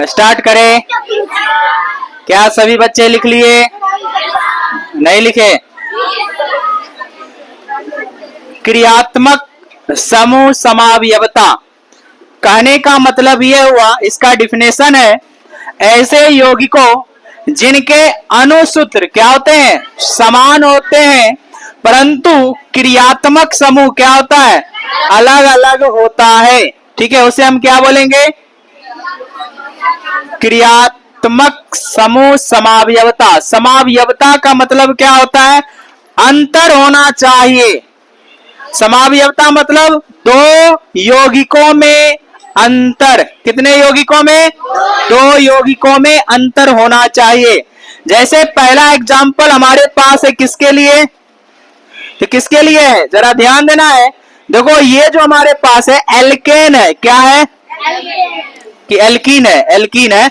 Start करें। क्या सभी बच्चे लिख लिए? नहीं लिखे? क्रियात्मक समूह समावयवता कहने का मतलब यह हुआ, इसका डिफिनेशन है ऐसे यौगिकों जिनके अणुसूत्र क्या होते हैं? समान होते हैं, परंतु क्रियात्मक समूह क्या होता है? अलग अलग होता है। ठीक है, उसे हम क्या बोलेंगे? क्रियात्मक समूह समावयवता। समावयवता का मतलब क्या होता है? अंतर होना चाहिए। समावयवता मतलब दो यौगिकों में अंतर। कितने यौगिकों में? दो यौगिकों में अंतर होना चाहिए। जैसे पहला एग्जाम्पल हमारे पास है, किसके लिए? तो किसके लिए है? जरा ध्यान देना है। देखो ये जो हमारे पास है एल्केन है। क्या है? कि एल्कीन है। एल्कीन है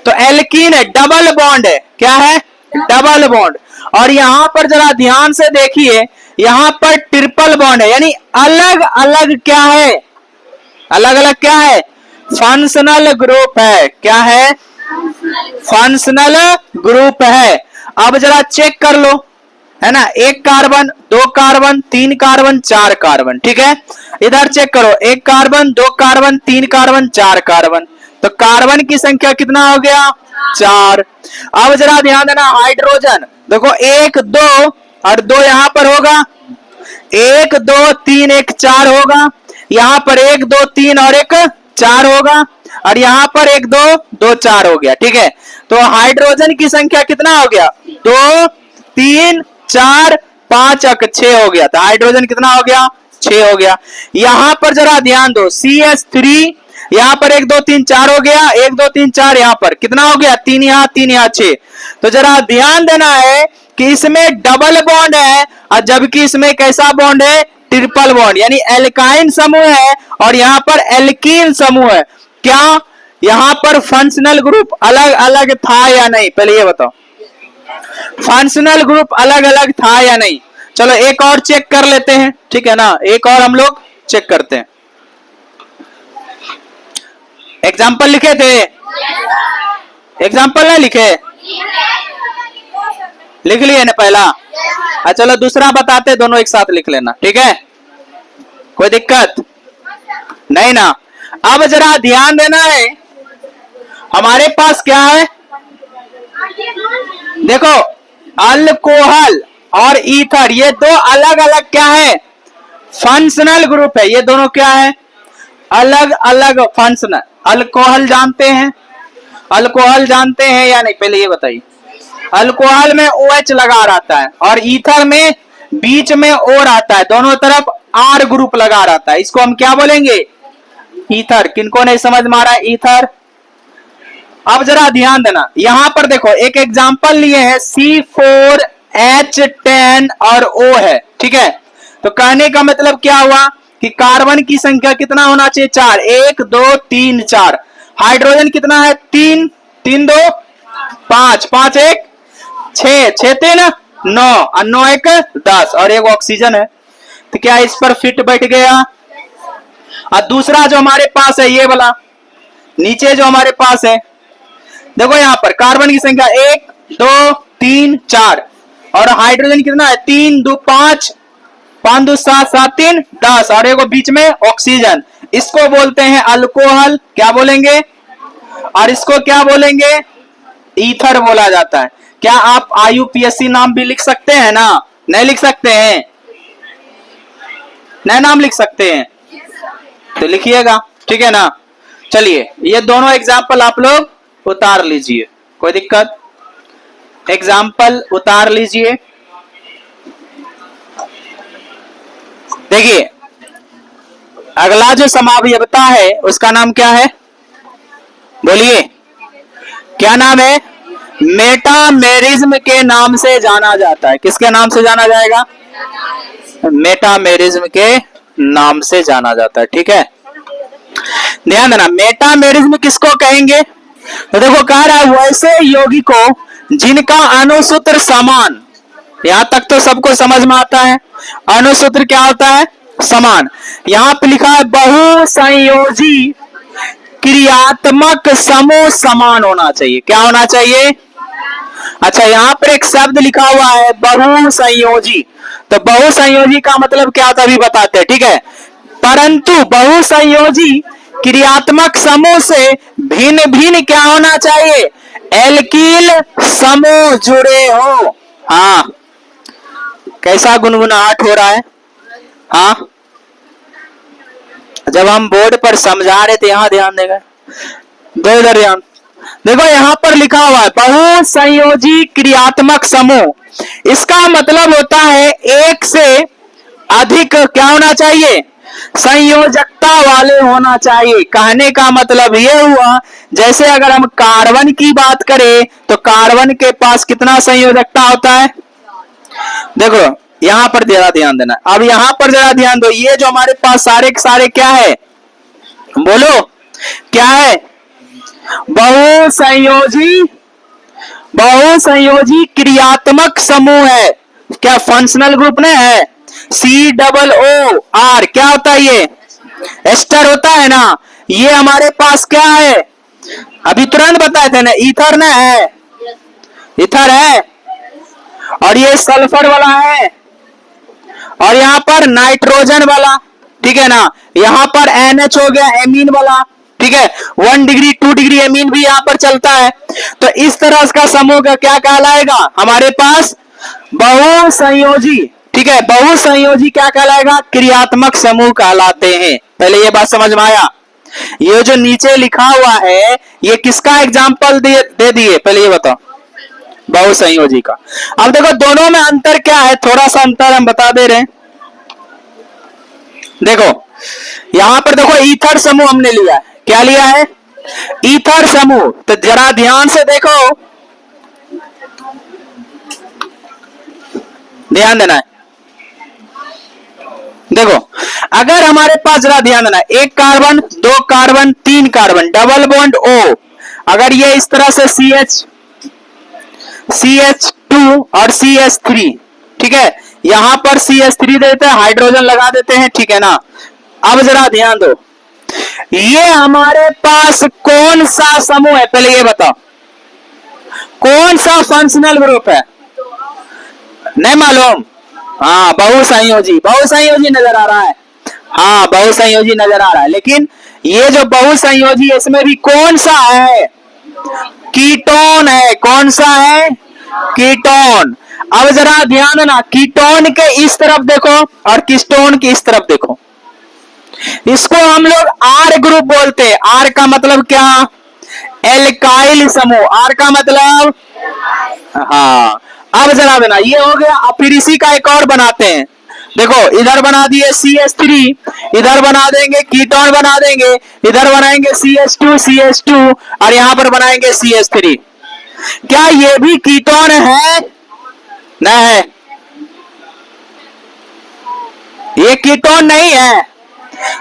तो एल्कीन है, डबल बॉन्ड है। क्या है? Double bond. और यहां पर जरा ध्यान से देखिए, यहां पर ट्रिपल बॉन्ड है, यानी अलग अलग क्या है? अलग अलग क्या है? फंक्शनल ग्रुप है। क्या है? फंक्शनल ग्रुप है। अब जरा चेक कर लो, है ना? एक कार्बन, दो कार्बन, तीन कार्बन, चार कार्बन। ठीक है, इधर चेक करो, एक कार्बन, दो कार्बन, तीन कार्बन, चार कार्बन। तो कार्बन की संख्या कितना हो गया? चार। अब जरा ध्यान देना, हाइड्रोजन देखो, एक दो और दो यहां पर होगा, एक दो तीन, एक चार होगा। यहां पर एक दो तीन और एक चार होगा, और यहां पर एक दो, दो चार हो गया। ठीक है, तो हाइड्रोजन की संख्या कितना हो गया? दो, तीन, चार, पांच, छह हो गया। तो हाइड्रोजन कितना हो गया? छह हो गया। यहां पर जरा ध्यान दो, CH3, यहां पर एक दो तीन चार हो गया, एक दो तीन चार, यहां पर कितना हो गया? तीन यहाँ छह। तो जरा ध्यान देना है कि इसमें डबल बॉन्ड है, और जबकि इसमें कैसा बॉन्ड है? ट्रिपल बॉन्ड, यानी एल्काइन समूह है और यहां पर एल्कीन समूह है। क्या यहां पर फंक्शनल ग्रुप अलग अलग था या नहीं? पहले ये बताओ, फंक्शनल ग्रुप अलग अलग था या नहीं? चलो एक और चेक कर लेते हैं, ठीक है ना? एक और हम लोग चेक करते हैं। एग्जाम्पल लिखे थे? एग्जाम्पल नहीं लिखे? लिख लिए ना पहला? अच्छा चलो दूसरा बताते, दोनों एक साथ लिख लेना। ठीक है, कोई दिक्कत नहीं ना? अब जरा ध्यान देना है, हमारे पास क्या है? देखो, अल्कोहल और ईथर, ये दो अलग अलग क्या है? फंक्शनल ग्रुप है। ये दोनों क्या है? अलग अलग फंक्शनल। अल्कोहल जानते हैं? अल्कोहल जानते हैं या नहीं? पहले ये बताइए। अल्कोहल में OH लगा रहता है और ईथर में बीच में O रहता है, दोनों तरफ R ग्रुप लगा रहता है। इसको हम क्या बोलेंगे? ईथर। किनको नहीं समझ में आ रहा है? ईथर। अब जरा ध्यान देना, यहां पर देखो एक एग्जांपल लिए हैं, C4H10 और O है। ठीक है, तो कहने का मतलब क्या हुआ कि कार्बन की संख्या कितना होना चाहिए? चार। एक दो तीन चार। हाइड्रोजन कितना है? तीन, तीन दो पांच, पांच एक छह, छह तीन नौ, और नौ एक 10, और एक ऑक्सीजन है। तो क्या इस पर फिट बैठ गया? और दूसरा जो हमारे पास है ये वाला, नीचे जो हमारे पास है, देखो यहां पर कार्बन की संख्या एक दो तीन चार, और हाइड्रोजन कितना है? तीन दो पांच, पांच दो सात, सात तीन 10, और एक बीच में ऑक्सीजन। इसको बोलते हैं अल्कोहल। क्या बोलेंगे? और इसको क्या बोलेंगे? ईथर बोला जाता है। क्या आप IUPAC नाम भी लिख सकते हैं ना? नहीं लिख सकते हैं? नहीं नाम लिख सकते हैं तो लिखिएगा। ठीक है ना? चलिए ये दोनों एग्जाम्पल आप लोग उतार लीजिए, कोई दिक्कत? एग्जाम्पल उतार लीजिए। देखिए अगला जो समावयवता है उसका नाम क्या है? बोलिए, क्या नाम है? मेटामेरिज्म के नाम से जाना जाता है। किसके नाम से जाना जाएगा? मेटामेरिज्म के नाम से जाना जाता है। ठीक है, ध्यान देना, मेटामेरिज्म किसको कहेंगे? तो देखो कह रहा है वैसे यौगिकों जिनका अणुसूत्र समान। यहां तक तो सबको समझ में आता है। अणुसूत्र क्या होता है? समान। यहां पे लिखा है बहुसंयोजी क्रियात्मक समूह समान होना चाहिए। क्या होना चाहिए? अच्छा, यहां पर एक शब्द लिखा हुआ है बहुसंयोजी। तो बहुसंयोजी का मतलब क्या होता है अभी बताते हैं, ठीक है। परंतु बहुसंयोजी क्रियात्मक समूह से भिन्न भिन्न क्या होना चाहिए? एल्किल समूह जुड़े हो। हाँ, कैसा गुनगुनाहट हो रहा है? हाँ, जब हम बोर्ड पर समझा रहे थे यहां ध्यान देगा, दो इधर ध्यान। देखो यहां पर लिखा हुआ है बहुसंयोजी क्रियात्मक समूह। इसका मतलब होता है एक से अधिक क्या होना चाहिए? संयोजकता वाले होना चाहिए। कहने का मतलब यह हुआ, जैसे अगर हम कार्बन की बात करें तो कार्बन के पास कितना संयोजकता होता है? देखो यहां पर जरा ध्यान देना। अब यहां पर जरा ध्यान दो, ये जो हमारे पास सारे के सारे क्या है? बोलो क्या है? बहुसंयोजी, बहुसंयोजी क्रियात्मक समूह है। क्या फंक्शनल ग्रुप ने है? COO क्या होता है? ये एस्टर होता है ना। ये हमारे पास क्या है? अभी तुरंत बताए थे ना, ईथर ना है, ईथर है। और ये सल्फर वाला है, और यहां पर नाइट्रोजन वाला, ठीक है ना। यहां पर NH हो गया एमीन वाला, ठीक है। 1 डिग्री 2 डिग्री एमीन भी यहां पर चलता है। तो इस तरह का समूह का क्या कहलाएगा हमारे पास? बहुसंयोजी, ठीक है। बहुसंयोजी क्या कहलाएगा? क्रियात्मक समूह कहलाते हैं। पहले ये बात समझ में आया? ये जो नीचे लिखा हुआ है ये किसका एग्जाम्पल दे दिए? पहले ये बताओ। बहुसंयोजी का। अब देखो दोनों में अंतर क्या है, थोड़ा सा अंतर हम बता दे रहे हैं। देखो यहां पर देखो ईथर समूह हमने लिया है। क्या लिया है? ईथर समूह। तो जरा ध्यान से देखो, ध्यान देना है। देखो अगर हमारे पास जरा ध्यान देना, एक कार्बन, दो कार्बन, तीन कार्बन, डबल बॉन्ड O, अगर ये इस तरह से CH2 और CH3, ठीक है। यहां पर CH3 देते हैं, हाइड्रोजन लगा देते हैं, ठीक है ना। अब जरा ध्यान दो, ये हमारे पास कौन सा समूह है? पहले ये बताओ, कौन सा फंक्शनल ग्रुप है? नहीं मालूम? हाँ, बहुसंयोजी, बहुसंयोजी नजर आ रहा है। हाँ, बहुसंयोजी नजर आ रहा है। लेकिन ये जो बहुसंयोजी है इसमें भी कौन सा है? कीटोन है। कौन सा है? कीटोन। अब जरा ध्यान देना, कीटोन के इस तरफ देखो और कीटोन की इस तरफ देखो। इसको हम लोग R ग्रुप बोलते हैं। R का मतलब क्या? एल्काइल समूह। R का मतलब, हाँ। अब जरा देना, ये हो गया। अब फिर इसी का एक और बनाते हैं। देखो इधर बना दिए CH3, इधर बना देंगे कीटोन, बना देंगे इधर बनाएंगे CH2 और यहां पर बनाएंगे CH3। क्या ये भी कीटोन है? नहीं है, ये कीटोन नहीं है।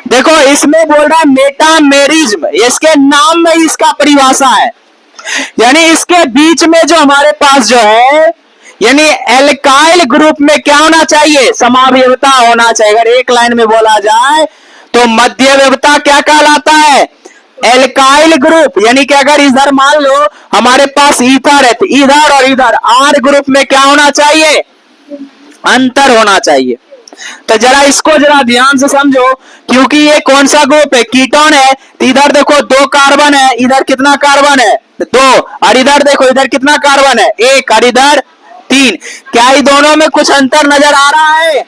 देखो इसमें बोल रहा है मेटामेरिज्म, इसके नाम में इसका परिभाषा है। यानी इसके बीच में जो हमारे पास जो है, यानी एल्काइल ग्रुप में क्या होना चाहिए? समावयवता होना चाहिए। अगर एक लाइन में बोला जाए तो मध्यवयवता क्या कहलाता है? Alkyl group. यानी कि अगर इधर मान लो हमारे पास ईथर है तो इधर और इधर R ग्रुप में क्या होना चाहिए? अंतर होना चाहिए। तो जरा इसको जरा ध्यान से समझो, क्योंकि ये कौन सा ग्रुप है? कीटोन है। तो इधर देखो दो कार्बन है, इधर कितना कार्बन है? दो। और इधर देखो इधर कितना कार्बन है? एक। और इधर 3। क्या ये दोनों में कुछ अंतर नजर आ रहा है?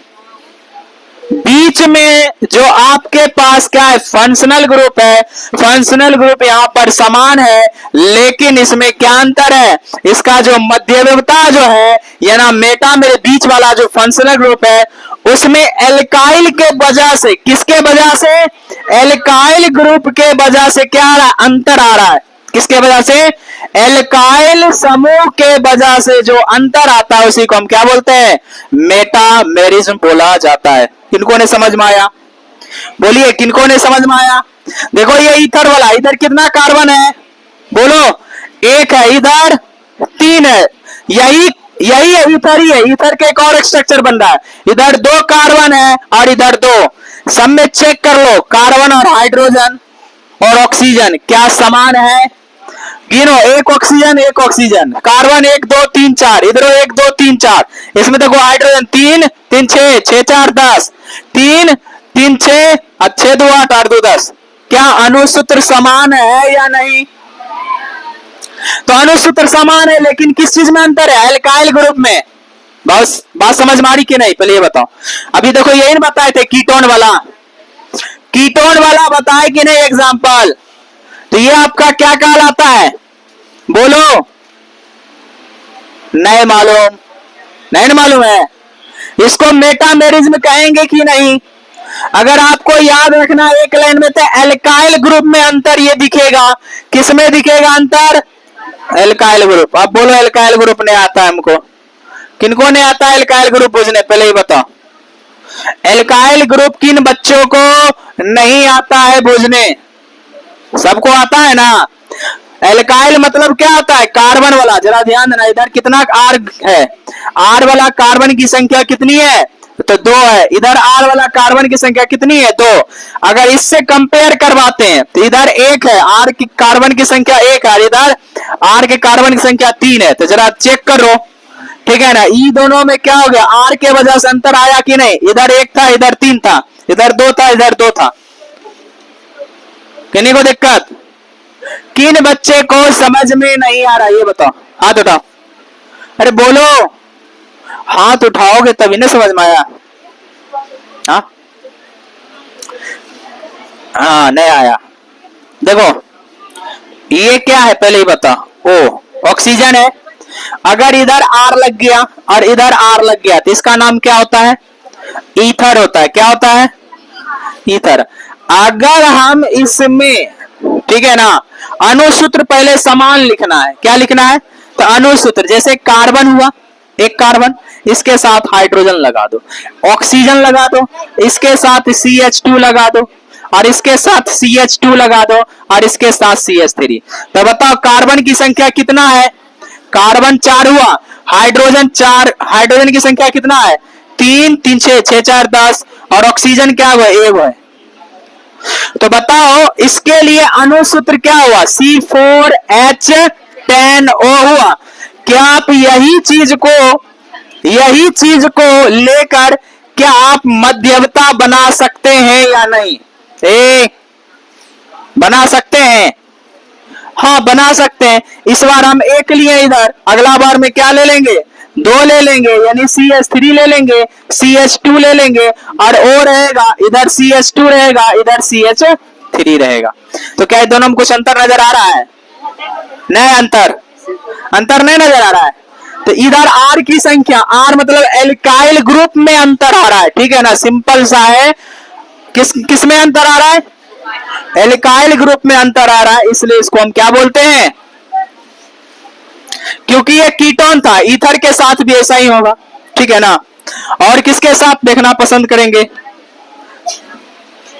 बीच में जो आपके पास क्या है? फंक्शनल ग्रुप है। फंक्शनल ग्रुप यहां पर समान है, लेकिन इसमें क्या अंतर है? इसका जो मध्यवयवता जो है, या ना मेटा मेरे बीच वाला जो फंक्शनल ग्रुप है उसमें एल्काइल के वजह से, किसके वजह से? एल्काइल ग्रुप के वजह से क्या आ रहा है? अंतर आ रहा है। किसके वजह से? एल्काइल समूह के वजह से जो अंतर आता है उसी को हम क्या बोलते हैं? मेटामेरिज्म बोला जाता है। किनको ने समझ में आया? बोलिए किनको ने समझ में आया? देखो ये ईथर वाला, इधर कितना कार्बन है? बोलो। एक है, इधर 3 है। यही यही है, ईथर ही है। ईथर के एक और स्ट्रक्चर बन रहा है। इधर 2 कार्बन है और इधर 2। सब में चेक कर लो, कार्बन और हाइड्रोजन और ऑक्सीजन क्या समान है? गिनो, एक ऑक्सीजन, कार्बन 1 2 3 4, इधर 1 2 3 4, इसमें देखो हाइड्रोजन 3 3 6 6 4 10, 3 3 6 6 2 8 8 2 10। क्या अणुसूत्र समान है या नहीं? तो अणुसूत्र समान है, लेकिन किस चीज में अंतर है? एल्काइल ग्रुप में। बस बात समझ में आ रही कि नहीं? पहले ये बताओ। अभी देखो यही बताए थे कीटोन वाला बताए कि नहीं एग्जाम्पल। तो ये आपका क्या कहलाता है? बोलो। नहीं मालूम? नहीं मालूम है। इसको मेटामेरिज्म कहेंगे कि नहीं? अगर आपको याद रखना एक लाइन में, तो एल्काइल ग्रुप में अंतर ये दिखेगा। किसमें दिखेगा अंतर? Alkyl group. अब बोलो एल्काइल ग्रुप नहीं आता है हमको। किनको नहीं आता है एल्काइल ग्रुप बुझने? पहले ही बताओ। एल्काइल ग्रुप किन बच्चों को नहीं आता है बुझने? सबको आता है ना। एल्काइल मतलब क्या होता है? कार्बन वाला। जरा ध्यान देना, इधर कितना आर है? आर वाला कार्बन की संख्या कितनी है? तो 2 है। इधर आर वाला कार्बन की संख्या कितनी है? 2। अगर इससे कंपेयर करवाते हैं तो इधर 1 है, आर की कार्बन की संख्या 1 है, इधर आर के कार्बन की संख्या 3 है। तो जरा चेक करो, ठीक है ना। ई दोनों में क्या हो गया? आर के वजह से अंतर आया कि नहीं? इधर 1 था, इधर 3 था, इधर 2 था, इधर 2 था। किन्हीं को दिक्कत? किन बच्चे को समझ में नहीं आ रहा ये बताओ, हाथ उठाओ। अरे बोलो, हाथ उठाओगे तभी ना समझ में आया। हाँ नहीं आया। देखो ये क्या है पहले ही बताओ। ओ ऑक्सीजन है। अगर इधर आर लग गया और इधर आर लग गया तो इसका नाम क्या होता है? ईथर होता है। क्या होता है? ईथर। अगर हम इसमें, ठीक है ना, अणुसूत्र पहले समान लिखना है। क्या लिखना है? तो अणुसूत्र, जैसे कार्बन हुआ, एक कार्बन, इसके साथ हाइड्रोजन लगा दो, ऑक्सीजन लगा दो, इसके साथ CH2 लगा दो, और इसके साथ CH2 लगा दो, और इसके साथ CH3। तो बताओ कार्बन की संख्या कितना है? कार्बन 4 हुआ, हाइड्रोजन 4, हाइड्रोजन की संख्या कितना है? 3 3 6 6 4 10, और ऑक्सीजन क्या हुआ? 1 है। तो बताओ इसके लिए अणुसूत्र क्या हुआ? C4H10O हुआ। क्या आप यही चीज को लेकर क्या आप मध्यवता बना सकते हैं या नहीं? बना सकते हैं? हाँ बना सकते हैं। इस बार हम 1 लिए इधर, अगला बार में क्या ले लेंगे? 2 ले लेंगे, यानी CH3 ले लेंगे, CH2 ले लेंगे, और O रहेगा, इधर CH2 रहेगा, इधर CH3 रहेगा। तो क्या दोनों में कुछ अंतर नजर आ रहा है? नहीं अंतर नहीं नजर आ रहा है। तो इधर आर की संख्या, आर मतलब एल्काइल ग्रुप में अंतर आ रहा है, ठीक है ना। सिंपल सा है। किस में अंतर आ रहा है? एल्काइल ग्रुप में अंतर आ रहा है, इसलिए इसको हम क्या बोलते हैं? क्योंकि ये कीटोन था, ईथर के साथ भी ऐसा ही होगा, ठीक है ना। और किसके साथ देखना पसंद करेंगे?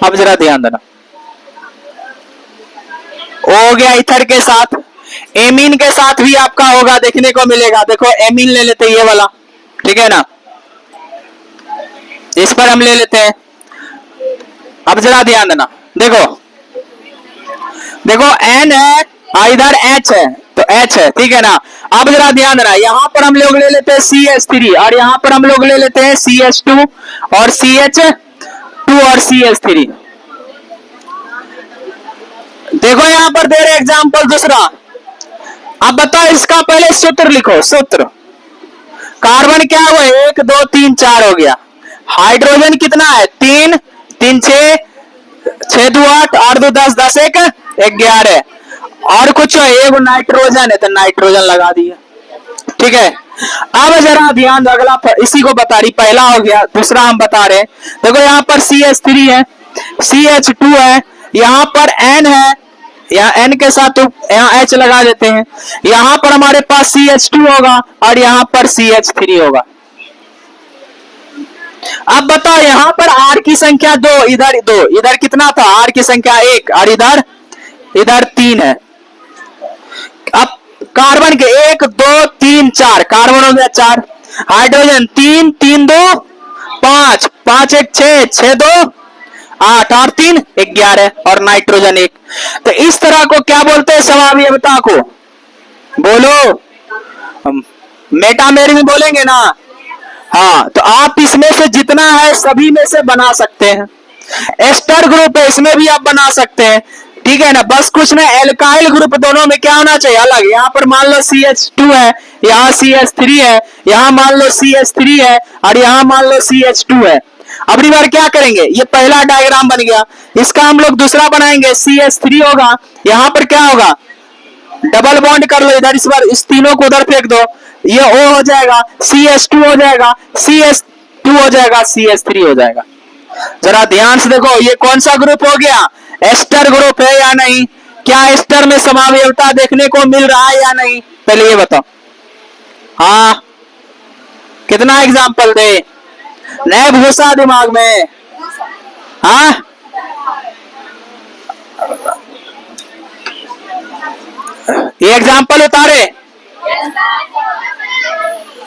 अब जरा ध्यान देना। हो गया ईथर के साथ। एमीन के साथ भी आपका होगा, देखने को मिलेगा। देखो एमीन ले लेते हैं, ये वाला, ठीक है ना, इस पर हम ले लेते हैं। अब जरा ध्यान देना, देखो N है, इधर H है, तो H है, ठीक है ना। अब जरा ध्यान देना, यहां पर हम लोग ले लेते हैं CH3, और यहां पर हम लोग ले लेते हैं CH2 और CH2 और CH3। देखो यहां पर दे रहे एग्जांपल दूसरा। अब बताओ इसका पहले सूत्र लिखो। सूत्र, कार्बन क्या हुआ? 1 2 3 4 हो गया। हाइड्रोजन कितना है? 3 3 6 6 2 8 8 2 10 10 1 11। और कुछ एक नाइट्रोजन है, तो नाइट्रोजन लगा दिया, ठीक है। अब जरा ध्यान दो, अगला इसी को बता रही, पहला हो गया, दूसरा हम बता रहे। देखो यहाँ पर CH3 है, CH2 है, यहाँ पर N है, यहाँ N के साथ तो यहाँ H लगा देते हैं। यहाँ पर हमारे पास CH2 होगा और यहाँ पर CH3 होगा। अब बताओ यहाँ पर R की संख्या 2, इधर 2, इधर कितना था? R की संख्या 1, और इधर 3 है। अब कार्बन के 1 2 3 4, कार्बन हो गया 4, हाइड्रोजन 3 3 2 5 5 1 6 6 2 8 और 3 11 और नाइट्रोजन 1। तो इस तरह को क्या बोलते हैं समावयवता को? बोलो, मेटामेरिज्म बोलेंगे ना। हाँ, तो आप इसमें से जितना है सभी में से बना सकते हैं। एस्टर ग्रुप है, इसमें भी आप बना सकते हैं, ठीक है ना। बस कुछ ना, एल्काइल ग्रुप दोनों में क्या होना चाहिए? अलग। यहाँ पर मान लो CH2 है, यहाँ CH3 है, यहाँ मान लो CH3 है और यहाँ मान लो CH2 है। अगली बार क्या करेंगे? ये पहला डायग्राम बन गया, इसका हम लोग दूसरा बनाएंगे। CH3 होगा, यहाँ पर क्या होगा? डबल बॉन्ड कर लो इधर, इस बार इस तीनों को उधर फेंक दो, ये O हो जाएगा, CH2 हो जाएगा, CH2 हो जाएगा, CH3 हो जाएगा। जरा ध्यान से देखो, ये कौन सा ग्रुप हो गया? एस्टर ग्रुप है या नहीं? क्या एस्टर में समावयवता देखने को मिल रहा है या नहीं? पहले ये बताओ। हाँ, कितना एग्जाम्पल दे? नए भूसा दिमाग में। हाँ, ये एग्जाम्पल उतारे,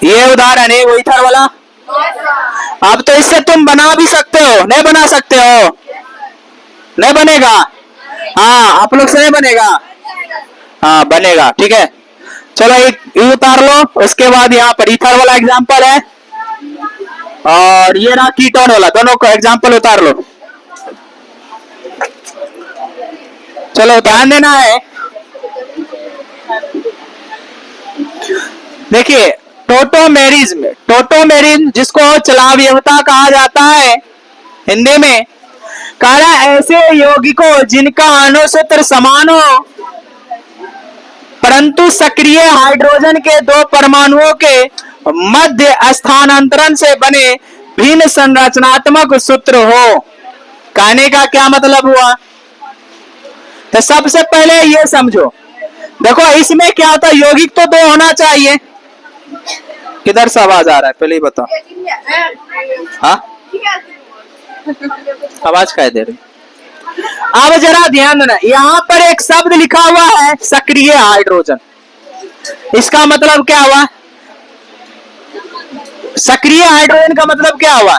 ये उदाहरण है वो इथर वाला। अब तो इससे तुम बना भी सकते हो, नहीं बना सकते हो? नहीं बनेगा? हाँ, आप लोग से नहीं बनेगा। हाँ, बनेगा, ठीक है। चलो एक ये उतार लो, उसके बाद यहाँ पर इथर वाला एग्जाम्पल है और ये रहा कीटोन वाला, दोनों को एग्जाम्पल उतार लो। चलो ध्यान देना है, देखिए टोटोमेरिज्म, टोटोमेरिज्म जिसको चलावयवता कहा जाता है हिंदी में, कह रहा ऐसे यौगिकों जिनका अणुसूत्र समान हो परंतु सक्रिय हाइड्रोजन के दो परमाणुओं के मध्य स्थानांतरण से बने भिन्न संरचनात्मक सूत्र हो। कहने का क्या मतलब हुआ? तो सबसे पहले ये समझो, देखो इसमें क्या होता है, यौगिक तो दो होना चाहिए। किधर से आवाज आ रहा है पहले ही बताओ। हाँ, आवाज क्या दे रही? अब जरा ध्यान देना, यहाँ पर एक शब्द लिखा हुआ है सक्रिय हाइड्रोजन। इसका मतलब क्या हुआ? सक्रिय हाइड्रोजन का मतलब क्या हुआ?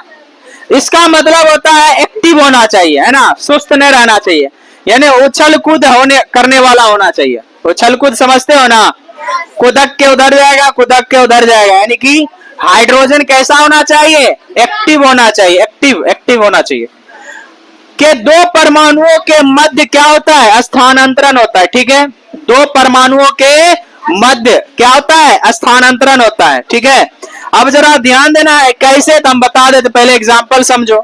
इसका मतलब होता है एक्टिव होना चाहिए, है ना, सुस्त नहीं रहना चाहिए, यानी उछल कूद होने करने वाला होना चाहिए। उछल कूद समझते हो ना? कुदक के उधर जाएगा, कुदक के उधर जाएगा, यानी कि हाइड्रोजन कैसा होना चाहिए? एक्टिव होना चाहिए, एक्टिव होना चाहिए। के दो परमाणुओं के मध्य क्या होता है? स्थानांतरण होता है, ठीक है। दो परमाणुओं के मध्य क्या होता है? स्थानांतरण होता है, ठीक है। अब जरा ध्यान देना है कैसे, तो हम बता देते, पहले एग्जाम्पल समझो,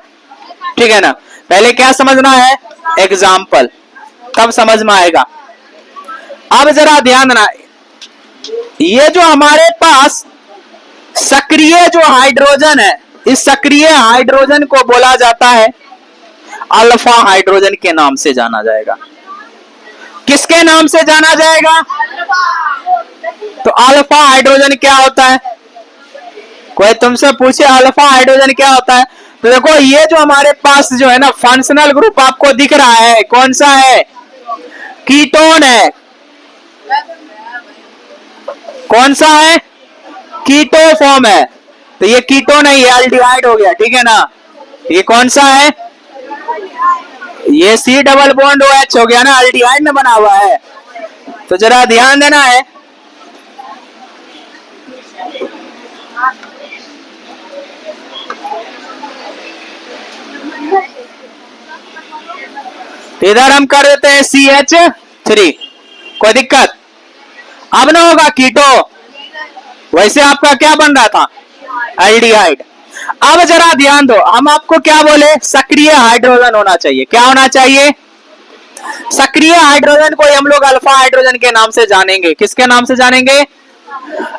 ठीक है ना। पहले क्या समझना है? एग्जाम्पल, तब समझ में आएगा। अब जरा ध्यान देना, ये जो हमारे पास सक्रिय जो हाइड्रोजन है, इस सक्रिय हाइड्रोजन को बोला जाता है अल्फा हाइड्रोजन के नाम से जाना जाएगा। किसके नाम से जाना जाएगा? तो अल्फा हाइड्रोजन क्या होता है? कोई तुमसे पूछे अल्फा हाइड्रोजन क्या होता है, तो देखो ये जो हमारे पास जो है ना फंक्शनल ग्रुप आपको दिख रहा है, कौन सा है? कीटोन है। कौन सा है? कीटो फॉर्म है। तो ये कीटोन है, ये एल्डिहाइड हो गया, ठीक है ना। ये कौन सा है? ये C डबल बॉन्ड OH हो गया ना, एल्डिहाइड में बना हुआ है। तो जरा ध्यान देना है, इधर हम कर देते हैं CH3, कोई दिक्कत? अब ना होगा कीटो, वैसे आपका क्या बन रहा था? एल्डिहाइड। अब जरा ध्यान दो, हम आपको क्या बोले? सक्रिय हाइड्रोजन होना चाहिए। क्या होना चाहिए? सक्रिय हाइड्रोजन को हम लोग अल्फा हाइड्रोजन के नाम से जानेंगे। किसके नाम से जानेंगे?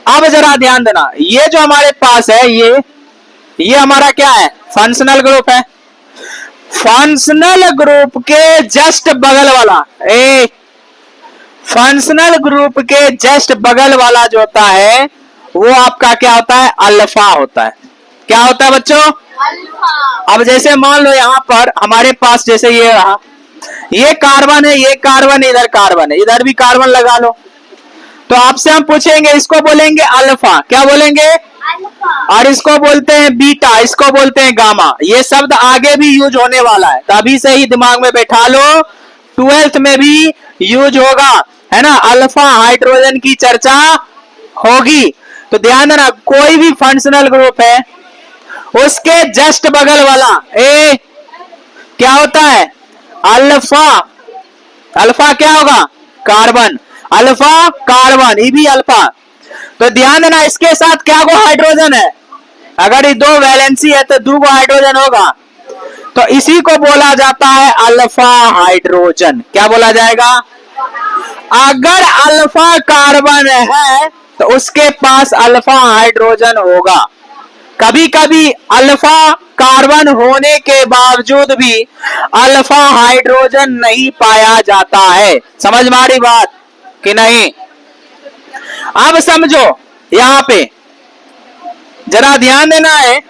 अब जरा ध्यान देना, ये जो हमारे पास है, ये हमारा क्या है? फंक्शनल ग्रुप है। फंक्शनल ग्रुप के जस्ट बगल वाला, फंक्शनल ग्रुप के जस्ट बगल वाला जो होता है वो आपका क्या होता है? अल्फा होता है। क्या होता है बच्चों? अल्फा। अब जैसे मान लो यहाँ पर हमारे पास जैसे ये रहा, ये कार्बन है, ये कार्बन, इधर कार्बन है, इधर भी कार्बन लगा लो, तो आपसे हम पूछेंगे, इसको बोलेंगे अल्फा। क्या बोलेंगे? और इसको बोलते हैं बीटा, इसको बोलते हैं गामा। ये शब्द आगे भी यूज होने वाला है, तो अभी से ही दिमाग में बैठा लो, 12th में भी यूज होगा, है ना। अल्फा हाइड्रोजन की चर्चा होगी, तो ध्यान देना, कोई भी फंक्शनल ग्रुप है उसके जस्ट बगल वाला ए क्या होता है, अल्फा। अल्फा क्या होगा, कार्बन, अल्फा कार्बन, ये भी अल्फा। तो ध्यान देना, इसके साथ क्या को हाइड्रोजन है, अगर ये दो वैलेंसी है तो दो को हाइड्रोजन होगा, तो इसी को बोला जाता है अल्फा हाइड्रोजन। क्या बोला जाएगा, अगर अल्फा कार्बन है तो उसके पास अल्फा हाइड्रोजन होगा। कभी कभी अल्फा कार्बन होने के बावजूद भी अल्फा हाइड्रोजन नहीं पाया जाता है। समझ में आ रही बात कि नहीं। अब समझो, यहां पे जरा ध्यान देना है,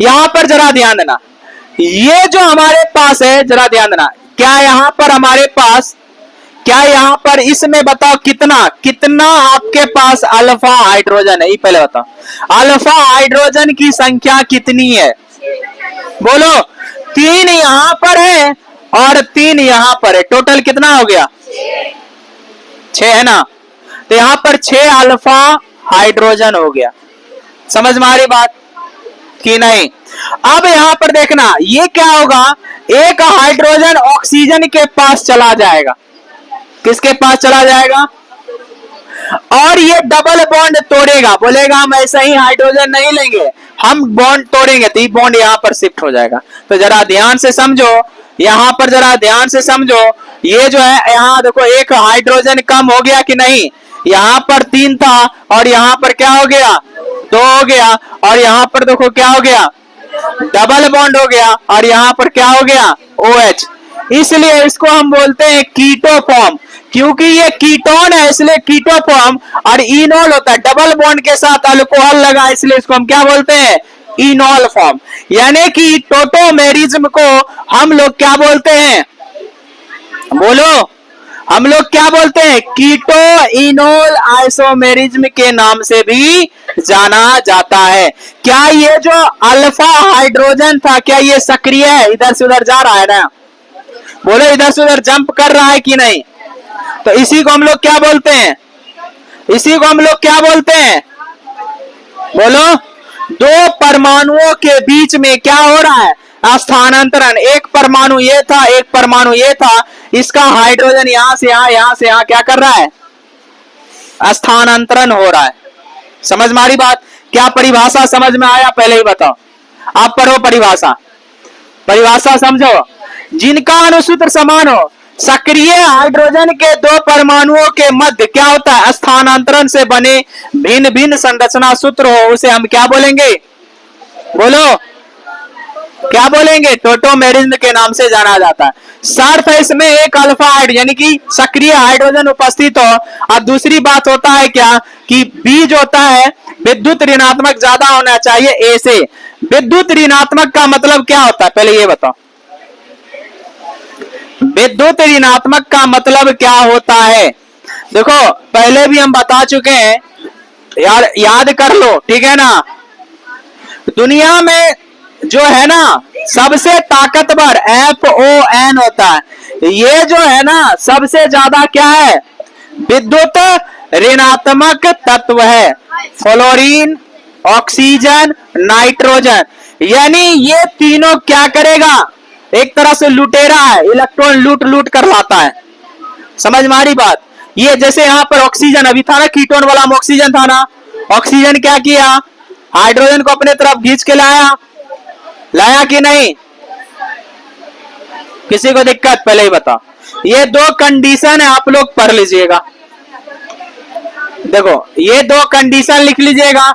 यहां पर जरा ध्यान देना, ये जो हमारे पास है जरा ध्यान देना, क्या यहां पर हमारे पास, क्या यहां पर इसमें बताओ कितना कितना आपके पास अल्फा हाइड्रोजन है, ये पहले बताओ, अल्फा हाइड्रोजन की संख्या कितनी है, बोलो। 3 यहां पर है और 3 यहां पर है, टोटल कितना हो गया, 6 है ना। तो यहां पर 6 अल्फा हाइड्रोजन हो गया। समझ में आ रही बात कि नहीं। अब यहां पर देखना, ये क्या होगा, एक हाइड्रोजन ऑक्सीजन के पास चला जाएगा, किसके पास चला जाएगा, और ये डबल बॉन्ड तोड़ेगा, बोलेगा हम ऐसा ही हाइड्रोजन नहीं लेंगे, हम बॉन्ड तोड़ेंगे, तो ये बॉन्ड यहां पर शिफ्ट हो जाएगा। तो जरा ध्यान से समझो, यहां पर जरा ध्यान से समझो, ये जो है यहां देखो एक हाइड्रोजन कम हो गया कि नहीं, यहां पर 3 था और यहां पर क्या हो गया, 2 हो गया, और यहां पर देखो क्या हो गया, डबल बॉन्ड हो गया, और यहां पर क्या हो गया, OH। इसलिए इसको हम बोलते हैं कीटो फॉर्म, क्योंकि ये कीटोन है इसलिए कीटो फॉर्म, और इनोल होता है, डबल बॉन्ड के साथ अल्कोहल लगा इसलिए इसको हम क्या बोलते हैं, इनोल फॉर्म। यानी कि टोटोमेरिज्म को हम लोग क्या बोलते हैं, बोलो, हम लोग क्या बोलते हैं, कीटो इनोल आइसोमेरिज्म के नाम से भी जाना जाता है। क्या ये जो अल्फा हाइड्रोजन था, क्या ये सक्रिय है, इधर से उधर जा रहा है ना, बोलो, इधर से उधर जंप कर रहा है कि नहीं। तो इसी को हम लोग क्या बोलते हैं, इसी को हम लोग क्या बोलते हैं, बोलो, 2 परमाणुओं के बीच में क्या हो रहा है, स्थानांतरण। एक परमाणु ये था, एक परमाणु ये था, इसका हाइड्रोजन यहां से यहां, यहां से यहां क्या कर रहा है, स्थानांतरण हो रहा है। समझ में आ रही बात। क्या परिभाषा समझ में आया, पहले ही बताओ, आप पढ़ो परिभाषा, परिभाषा समझो। जिनका अणुसूत्र समान हो, सक्रिय हाइड्रोजन के 2 परमाणुओं के मध्य क्या होता है, स्थानांतरण से बने भिन्न भिन्न संरचना सूत्र हो, उसे हम क्या बोलेंगे, बोलो, क्या बोलेंगे, टोटोमेरिज्म के नाम से जाना जाता है। शर्त है इसमें एक अल्फा हाइड्रोजन यानी कि सक्रिय हाइड्रोजन उपस्थित हो, और दूसरी बात होता है क्या कि बी जो होता है विद्युत ऋणात्मक ज्यादा होना चाहिए ए से। विद्युत ऋणात्मक का मतलब क्या होता है, पहले ये बताओ, विद्युत ऋणात्मक का मतलब क्या होता है। देखो पहले भी हम बता चुके हैं यार, याद कर लो, ठीक है ना। दुनिया में जो है ना सबसे ताकतवर FON होता है, ये जो है ना सबसे ज्यादा क्या है, विद्युत ऋणात्मक तत्व है। फ्लोरीन, ऑक्सीजन, नाइट्रोजन, यानी ये तीनों क्या करेगा, एक तरह से लुटेरा है, इलेक्ट्रॉन लूट लूट कर लाता है। समझ में आ रही बात। ये जैसे यहाँ पर ऑक्सीजन अभी था ना, कीटोन वाला में ऑक्सीजन था ना, ऑक्सीजन क्या किया, हाइड्रोजन को अपने तरफ खींच के लाया, लाया कि नहीं, किसी को दिक्कत, पहले ही बताओ। ये 2 कंडीशन है, आप लोग पढ़ लीजिएगा। देखो ये 2 कंडीशन लिख लीजिएगा।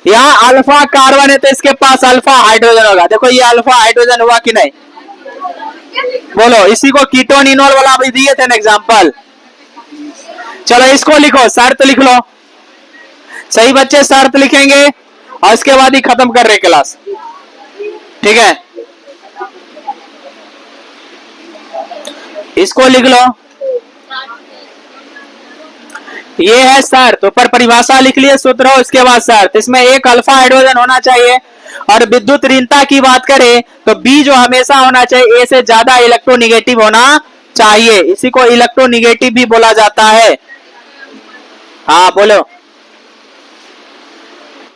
यहाँ अल्फा कार्बन है तो इसके पास अल्फा हाइड्रोजन होगा। देखो ये अल्फा हाइड्रोजन हुआ कि नहीं, बोलो। इसी को कीटोन इनोल वाला भी दिए थे ना एग्जांपल। चलो इसको लिखो, शर्त लिख लो। सही बच्चे शर्त लिखेंगे और इसके बाद ही खत्म कर रहे क्लास, ठीक है। इसको लिख लो, ये है शर्त, ऊपर परिभाषा लिख लिए सूत्र हो, इसके बाद शर्त, इसमें एक अल्फा हाइड्रोजन होना चाहिए। और विद्युत ऋणता की बात करें तो बी जो हमेशा होना चाहिए ए से ज्यादा इलेक्ट्रोनिगेटिव होना चाहिए, इसी को इलेक्ट्रोनिगेटिव भी बोला जाता है। हाँ बोलो।